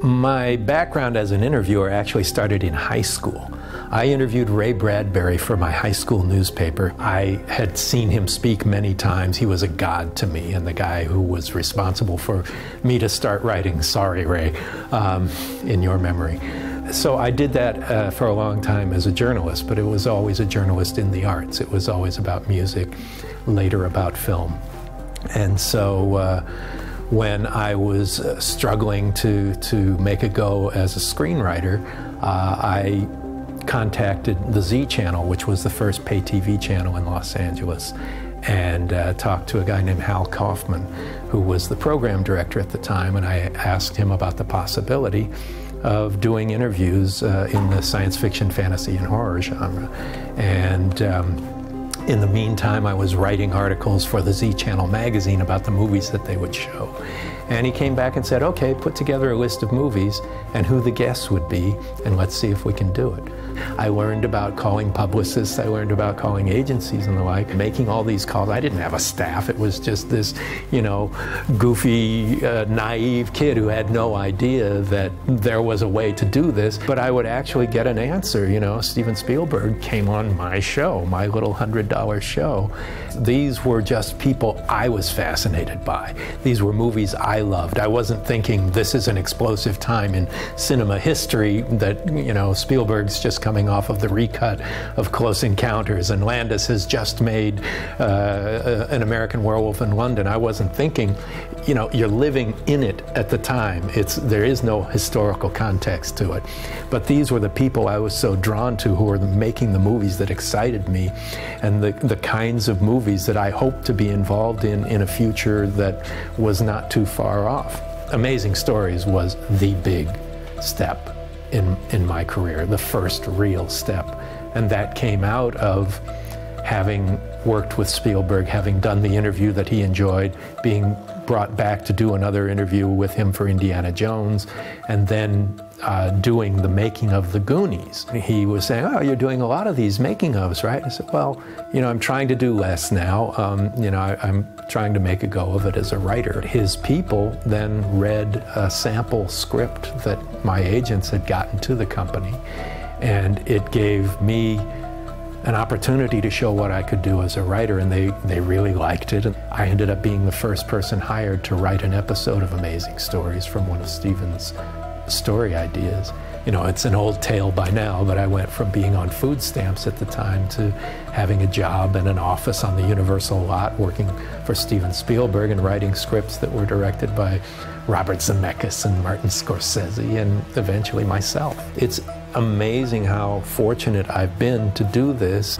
My background as an interviewer actually started in high school. I interviewed Ray Bradbury for my high school newspaper. I had seen him speak many times. He was a god to me, and the guy who was responsible for me to start writing Sorry Ray, in your memory. So I did that for a long time as a journalist, but it was always a journalist in the arts. It was always about music, later about film. And so when I was struggling to make a go as a screenwriter, I contacted the Z Channel, which was the first pay TV channel in Los Angeles, and talked to a guy named Hal Kaufman, who was the program director at the time, and I asked him about the possibility of doing interviews in the science fiction, fantasy, and horror genre. And in the meantime, I was writing articles for the Z Channel magazine about the movies that they would show. And he came back and said, okay, put together a list of movies and who the guests would be, and let's see if we can do it. I learned about calling publicists, I learned about calling agencies and the like, making all these calls. I didn't have a staff, it was just this, you know, goofy, naive kid who had no idea that there was a way to do this, but I would actually get an answer. You know, Steven Spielberg came on my show, my little $100 show. These were just people I was fascinated by. These were movies I loved. I wasn't thinking this is an explosive time in cinema history, that, you know, Spielberg's just coming off of the recut of Close Encounters, and Landis has just made An American Werewolf in London. I wasn't thinking, you know, you're living in it at the time. There is no historical context to it. But these were the people I was so drawn to, who were making the movies that excited me, and the kinds of movies that I hoped to be involved in a future that was not too far off. Amazing Stories was the big step in my career, the first real step. And that came out of having worked with Spielberg, having done the interview that he enjoyed, being brought back to do another interview with him for Indiana Jones, and then doing the making of The Goonies. He was saying, oh, you're doing a lot of these making ofs, right? I said, well, you know, I'm trying to do less now. You know, I'm trying to make a go of it as a writer. His people then read a sample script that my agents had gotten to the company, and it gave me an opportunity to show what I could do as a writer, and they really liked it. And I ended up being the first person hired to write an episode of Amazing Stories from one of Steven's story ideas. You know, it's an old tale by now, but I went from being on food stamps at the time to having a job in an office on the Universal lot working for Steven Spielberg and writing scripts that were directed by Robert Zemeckis and Martin Scorsese, and eventually myself. It's amazing how fortunate I've been to do this.